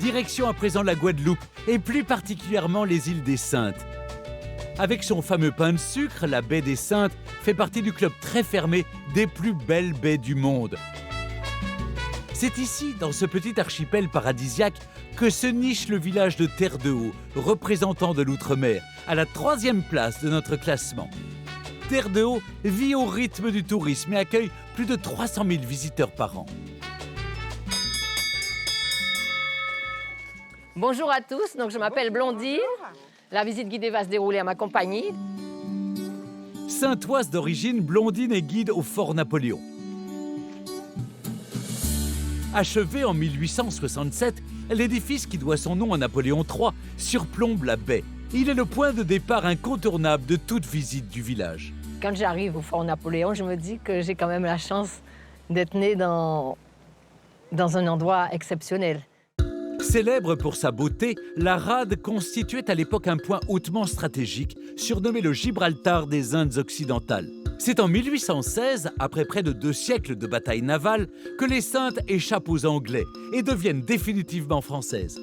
Direction à présent la Guadeloupe et plus particulièrement les îles des Saintes. Avec son fameux pain de sucre, la baie des Saintes fait partie du club très fermé des plus belles baies du monde. C'est ici, dans ce petit archipel paradisiaque, que se niche le village de Terre-de-Haut, représentant de l'outre-mer, à la 3e place de notre classement. Terre-de-Haut vit au rythme du tourisme et accueille plus de 300 000 visiteurs par an. Bonjour à tous, donc je m'appelle Blondine. La visite guidée va se dérouler à ma compagnie. Saintoise d'origine, Blondine est guide au Fort Napoléon. Achevé en 1867, l'édifice qui doit son nom à Napoléon III surplombe la baie. Il est le point de départ incontournable de toute visite du village. Quand j'arrive au Fort Napoléon, je me dis que j'ai quand même la chance d'être née dans un endroit exceptionnel. Célèbre pour sa beauté, la rade constituait à l'époque un point hautement stratégique, surnommé le Gibraltar des Indes occidentales. C'est en 1816, après près de 2 siècles de batailles navales, que les Saintes échappent aux Anglais et deviennent définitivement françaises.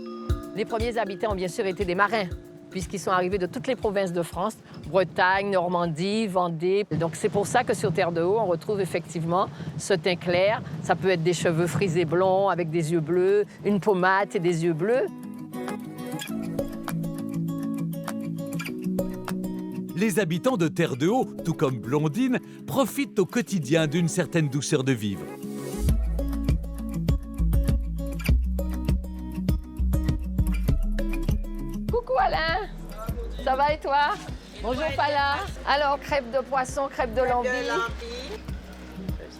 Les premiers habitants ont bien sûr été des marins, puisqu'ils sont arrivés de toutes les provinces de France, Bretagne, Normandie, Vendée. Donc c'est pour ça que sur Terre-de-Haut, on retrouve effectivement ce teint clair. Ça peut être des cheveux frisés blonds avec des yeux bleus, une pommade et des yeux bleus. Les habitants de Terre-de-Haut, tout comme Blondine, profitent au quotidien d'une certaine douceur de vivre. Coucou Alain, ça va et toi? Bonjour Pala. Alors, crêpes de poisson, crêpes de lambie.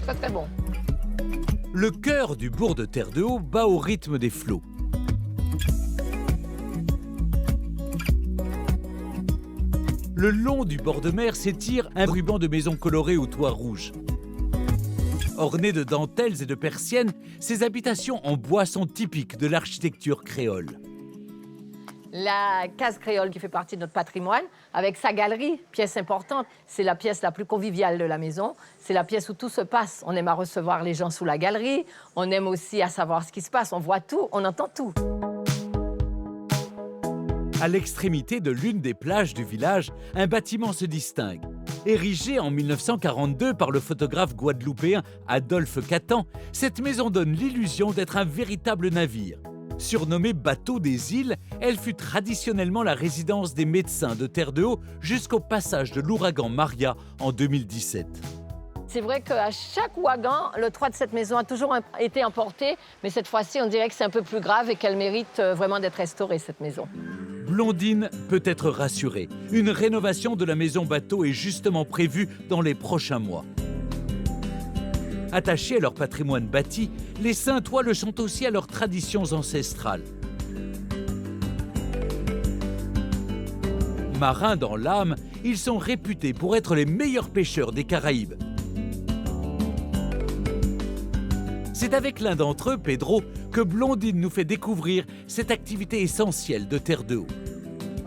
Très très bon. Le cœur du bourg de Terre-de-Haut bat au rythme des flots. Le long du bord de mer s'étire un ruban de maisons colorées aux toits rouges. Ornées de dentelles et de persiennes, ces habitations en bois sont typiques de l'architecture créole. La case créole qui fait partie de notre patrimoine, avec sa galerie, pièce importante, c'est la pièce la plus conviviale de la maison. C'est la pièce où tout se passe. On aime à recevoir les gens sous la galerie. On aime aussi à savoir ce qui se passe. On voit tout, on entend tout. À l'extrémité de l'une des plages du village, un bâtiment se distingue. Érigée en 1942 par le photographe guadeloupéen Adolphe Catan, cette maison donne l'illusion d'être un véritable navire. Surnommée Bateau des îles, elle fut traditionnellement la résidence des médecins de Terre-de-Haut jusqu'au passage de l'ouragan Maria en 2017. C'est vrai qu'à chaque ouragan, le toit de cette maison a toujours été emporté, mais cette fois-ci, on dirait que c'est un peu plus grave et qu'elle mérite vraiment d'être restaurée, cette maison. Blondine peut être rassurée. Une rénovation de la maison bateau est justement prévue dans les prochains mois. Attachés à leur patrimoine bâti, les Saintois le sont aussi à leurs traditions ancestrales. Marins dans l'âme, ils sont réputés pour être les meilleurs pêcheurs des Caraïbes. C'est avec l'un d'entre eux, Pedro, que Blondine nous fait découvrir cette activité essentielle de Terre-de-Haut.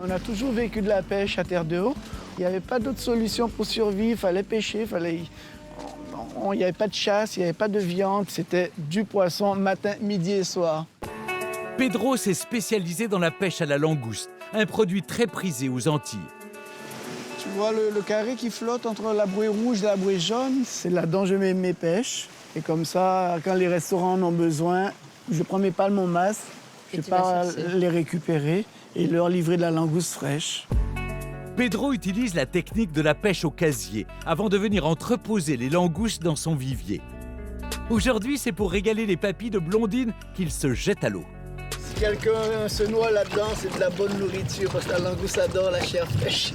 On a toujours vécu de la pêche à Terre-de-Haut. Il n'y avait pas d'autre solution pour survivre, il fallait pêcher, il n'y avait pas de chasse, il n'y avait pas de viande, c'était du poisson matin, midi et soir. Pedro s'est spécialisé dans la pêche à la langouste, un produit très prisé aux Antilles. Tu vois le carré qui flotte entre la bouée rouge et la bouée jaune, c'est là-dedans que je mets mes pêches. Et comme ça, quand les restaurants en ont besoin, je prends mes palmes en masse, je pars les récupérer et leur livrer de la langouste fraîche. Pedro utilise la technique de la pêche au casier avant de venir entreposer les langoustes dans son vivier. Aujourd'hui, c'est pour régaler les papilles de Blondine qu'il se jette à l'eau. Si quelqu'un se noie là-dedans, c'est de la bonne nourriture parce que la langouste adore la chair fraîche.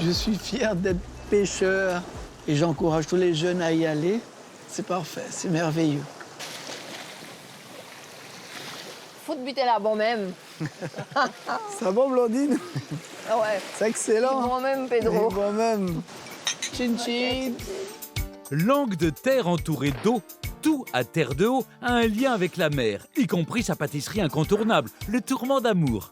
Je suis fier d'être pêcheur et j'encourage tous les jeunes à y aller. C'est parfait, c'est merveilleux. Faut te buter là, bon même. Ça va, Blondine? Ah ouais. C'est excellent. Bon même, Pedro. Bon même. Chin chin. Langue de terre entourée d'eau, Tout à Terre de Haut a un lien avec la mer, y compris sa pâtisserie incontournable, le Tourment d'Amour.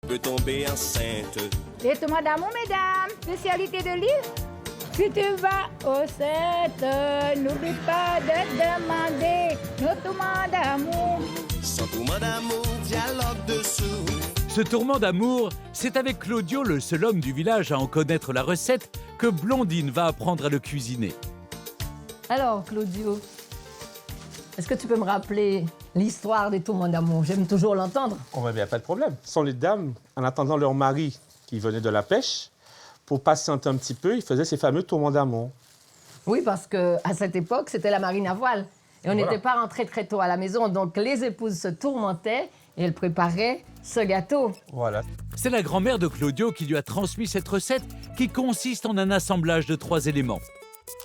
Peut tomber enceinte. Les tourments d'amour, mesdames, spécialité de l'île. Si tu vas au centre, n'oublie pas de demander nos tourments d'amour. Sans tourment d'amour, dialogue dessous. Ce Tourment d'Amour, c'est avec Claudio, le seul homme du village à en connaître la recette, que Blondine va apprendre à le cuisiner. Alors, Claudio, est-ce que tu peux me rappeler l'histoire des tourments d'amour? J'aime toujours l'entendre. Oh, ben, bien, pas de problème. Ce sont les dames, en attendant leur mari qui venait de la pêche, pour patienter un petit peu, ils faisaient ces fameux tourments d'amour. Oui, parce qu'à cette époque, c'était la marine à voile. Et on n'était pas rentré très tôt à la maison, donc les épouses se tourmentaient et elles préparaient ce gâteau. Voilà. C'est la grand-mère de Claudio qui lui a transmis cette recette qui consiste en un assemblage de 3 éléments.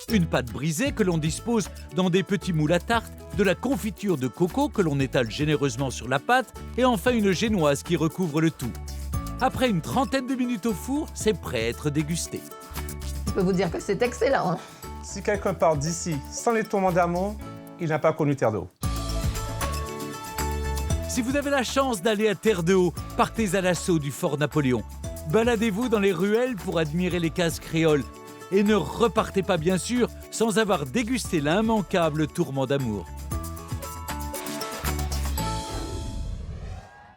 Une pâte brisée que l'on dispose dans des petits moules à tarte, de la confiture de coco que l'on étale généreusement sur la pâte et enfin une génoise qui recouvre le tout. Après une trentaine de minutes au four, c'est prêt à être dégusté. Je peux vous dire que c'est excellent. Si quelqu'un part d'ici sans les tourments d'amour, il n'a pas connu Terre de Haut. Si vous avez la chance d'aller à Terre de Haut, partez à l'assaut du Fort Napoléon. Baladez-vous dans les ruelles pour admirer les cases créoles. Et ne repartez pas bien sûr sans avoir dégusté l'immanquable Tourment d'Amour.